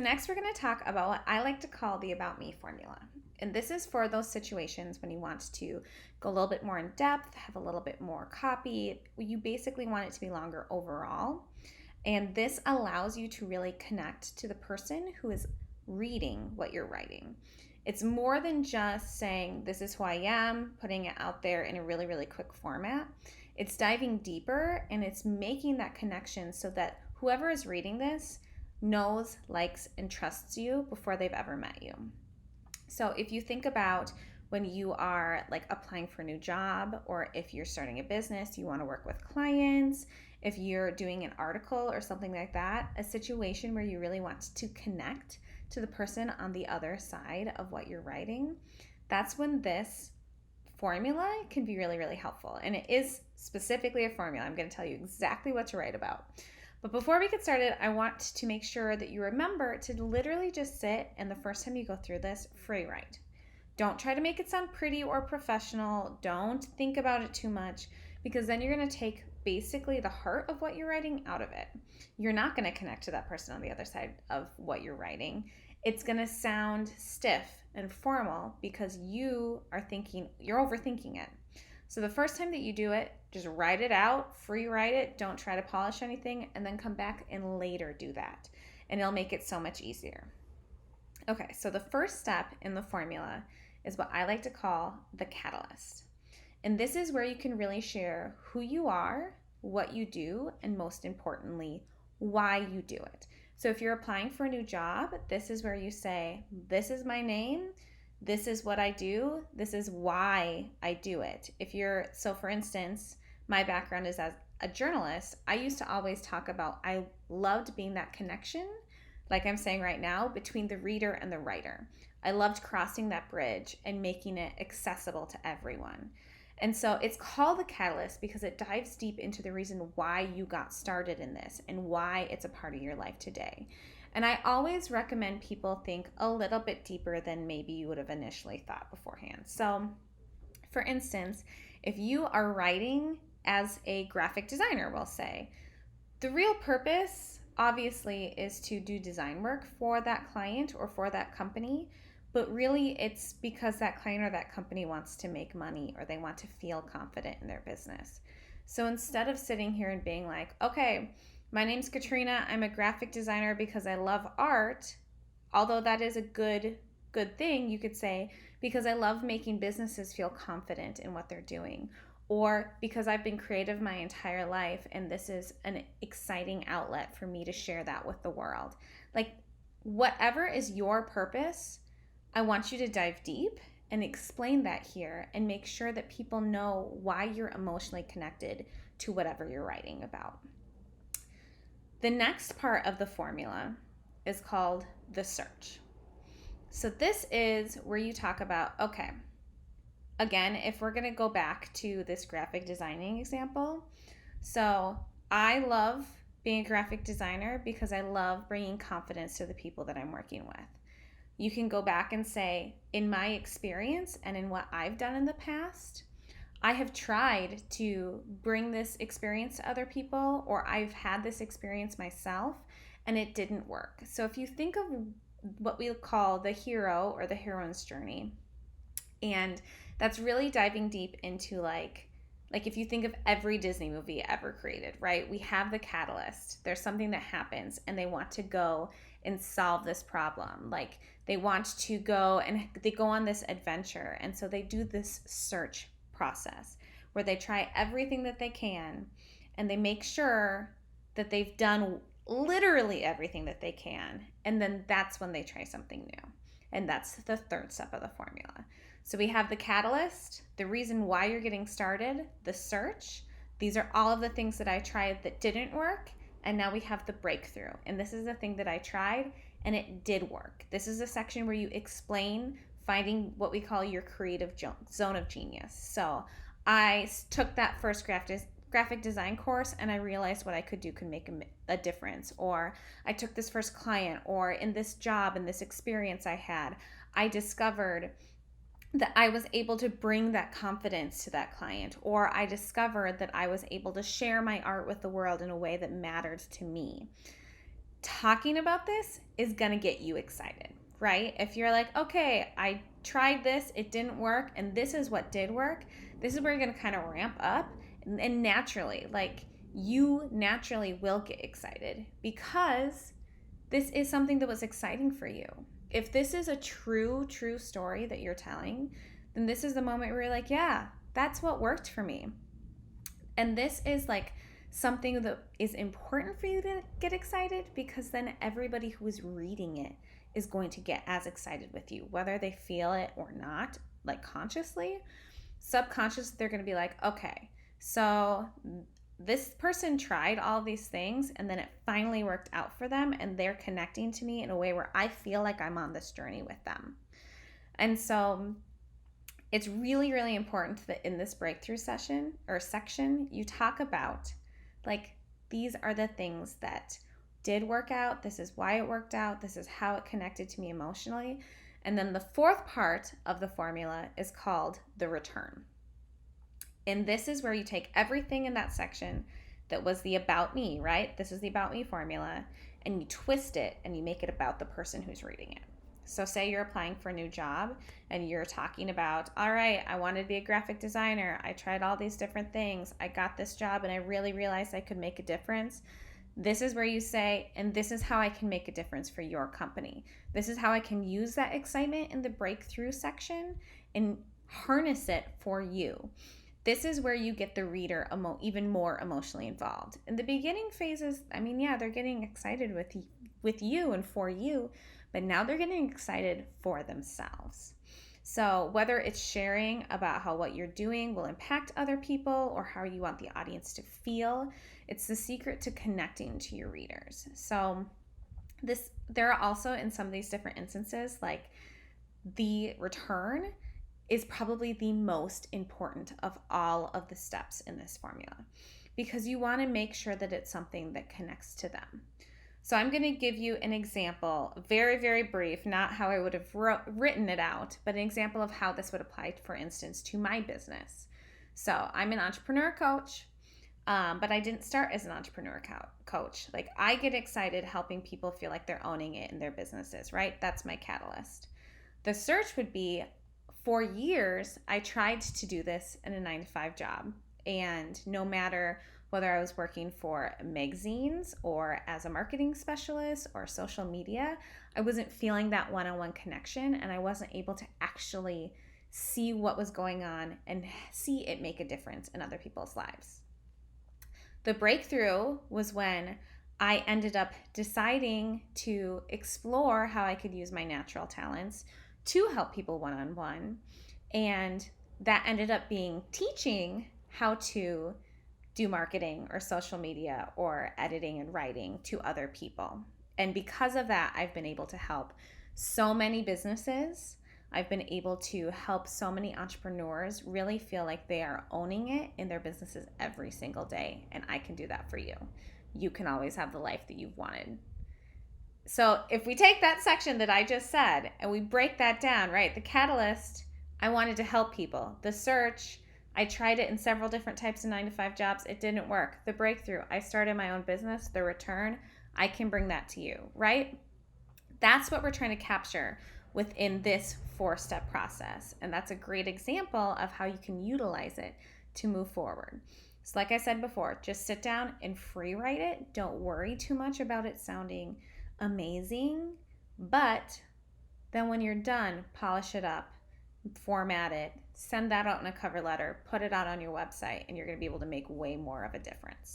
next we're going to talk about what I like to call the About Me formula. And this is for those situations when you want to go a little bit more in depth, have a little bit more copy. You basically want it to be longer overall. And this allows you to really connect to the person who is reading what you're writing. It's more than just saying, this is who I am, putting it out there in a really, really quick format. It's diving deeper and it's making that connection so that whoever is reading this knows, likes, and trusts you before they've ever met you. So if you think about when you are like applying for a new job, or if you're starting a business, you want to work with clients, if you're doing an article or something like that, a situation where you really want to connect to the person on the other side of what you're writing, that's when this formula can be really, really helpful. And it is specifically a formula. I'm going to tell you exactly what to write about. But before we get started, I want to make sure that you remember to literally just sit and the first time you go through this, free write. Don't try to make it sound pretty or professional. Don't think about it too much, because then you're going to take basically the heart of what you're writing out of it. You're not going to connect to that person on the other side of what you're writing. It's going to sound stiff and formal because you're overthinking it. So the first time that you do it, just write it out, free write it, don't try to polish anything, and then come back and later do that. And it'll make it so much easier. Okay, so the first step in the formula is what I like to call the catalyst. And this is where you can really share who you are, what you do, and most importantly, why you do it. So if you're applying for a new job, this is where you say, this is my name, this is what I do, this is why I do it. So for instance, my background is as a journalist. I used to always talk about, I loved being that connection, like I'm saying right now, between the reader and the writer. I loved crossing that bridge and making it accessible to everyone. And so it's called the catalyst because it dives deep into the reason why you got started in this and why it's a part of your life today. And I always recommend people think a little bit deeper than maybe you would have initially thought beforehand. So for instance, if you are writing as a graphic designer, we'll say, the real purpose obviously is to do design work for that client or for that company, but really it's because that client or that company wants to make money or they want to feel confident in their business. So instead of sitting here and being like, okay, my name's Katrina, I'm a graphic designer because I love art, although that is a good thing, you could say, because I love making businesses feel confident in what they're doing. Or because I've been creative my entire life and this is an exciting outlet for me to share that with the world. Like, whatever is your purpose, I want you to dive deep and explain that here and make sure that people know why you're emotionally connected to whatever you're writing about. The next part of the formula is called the search. So this is where you talk about, okay, again, if we're going to go back to this graphic designing example, so I love being a graphic designer because I love bringing confidence to the people that I'm working with. You can go back and say, in my experience and in what I've done in the past, I have tried to bring this experience to other people, or I've had this experience myself and it didn't work. So if you think of what we call the hero or the heroine's journey, and that's really diving deep into like if you think of every Disney movie ever created, right? We have the catalyst. There's something that happens and they want to go and solve this problem. Like they want to go and they go on this adventure. And so they do this search process where they try everything that they can and they make sure that they've done literally everything that they can. And then that's when they try something new. And that's the third step of the formula. So we have the catalyst, the reason why you're getting started, the search. These are all of the things that I tried that didn't work. And now we have the breakthrough. And this is the thing that I tried and it did work. This is a section where you explain finding what we call your creative zone of genius. So I took that first graphic design course and I realized what I could do could make a difference. Or I took this first client, or in this job and this experience I had, I discovered that I was able to bring that confidence to that client, or I discovered that I was able to share my art with the world in a way that mattered to me. talking about this is going to get you excited, right? If you're like, okay, I tried this, it didn't work, and this is what did work, this is where you're going to kind of ramp up. And naturally, like, you naturally will get excited because this is something that was exciting for you. If this is a true story that you're telling, then this is the moment where you're like, yeah, that's what worked for me. And this is like something that is important for you to get excited, because then everybody who is reading it is going to get as excited with you, whether they feel it or not, like consciously. Subconscious, they're going to be like, okay, so this person tried all these things and then it finally worked out for them, and they're connecting to me in a way where I feel like I'm on this journey with them. And so it's really important that in this breakthrough session or section, you talk about, like, these are the things that did work out. This is why it worked out. This is how it connected to me emotionally. And then the fourth part of the formula is called the return. And this is where you take everything in that section that was the about me, right? This is the about me formula, and you twist it and you make it about the person who's reading it. So say you're applying for a new job and you're talking about, all right, I wanted to be a graphic designer. I tried all these different things. I got this job and I really realized I could make a difference. This is where you say, and this is how I can make a difference for your company. This is how I can use that excitement in the breakthrough section and harness it for you. This is where you get the reader even more emotionally involved. In the beginning phases, I mean, yeah, they're getting excited with you and for you, but now they're getting excited for themselves. So whether it's sharing about how what you're doing will impact other people or how you want the audience to feel, it's the secret to connecting to your readers. So there are also, in some of these different instances, like the return is probably the most important of all of the steps in this formula, because you want to make sure that it's something that connects to them. So I'm going to give you an example, very brief, not how I would have written it out, but an example of how this would apply, for instance, to my business. So I'm an entrepreneur coach, but I didn't start as an entrepreneur coach. Like, I get excited helping people feel like they're owning it in their businesses, right? That's my catalyst. The search would be, for years, I tried to do this in a 9-to-5 job. And no matter whether I was working for magazines or as a marketing specialist or social media, I wasn't feeling that one-on-one connection, and I wasn't able to actually see what was going on and see it make a difference in other people's lives. The breakthrough was when I ended up deciding to explore how I could use my natural talents to help people one-on-one. And that ended up being teaching how to do marketing or social media or editing and writing to other people. And because of that, I've been able to help so many businesses. I've been able to help so many entrepreneurs really feel like they are owning it in their businesses every single day. And I can do that for you. You can always have the life that you've wanted. So if we take that section that I just said and we break that down, right? The catalyst, I wanted to help people. The search, I tried it in several different types of 9-to-5 jobs. It didn't work. The breakthrough, I started my own business. The return, I can bring that to you, right? That's what we're trying to capture within this 4-step process. And that's a great example of how you can utilize it to move forward. So like I said before, just sit down and free write it. Don't worry too much about it sounding amazing, but then when you're done, polish it up, format it, send that out in a cover letter, put it out on your website, and you're going to be able to make way more of a difference.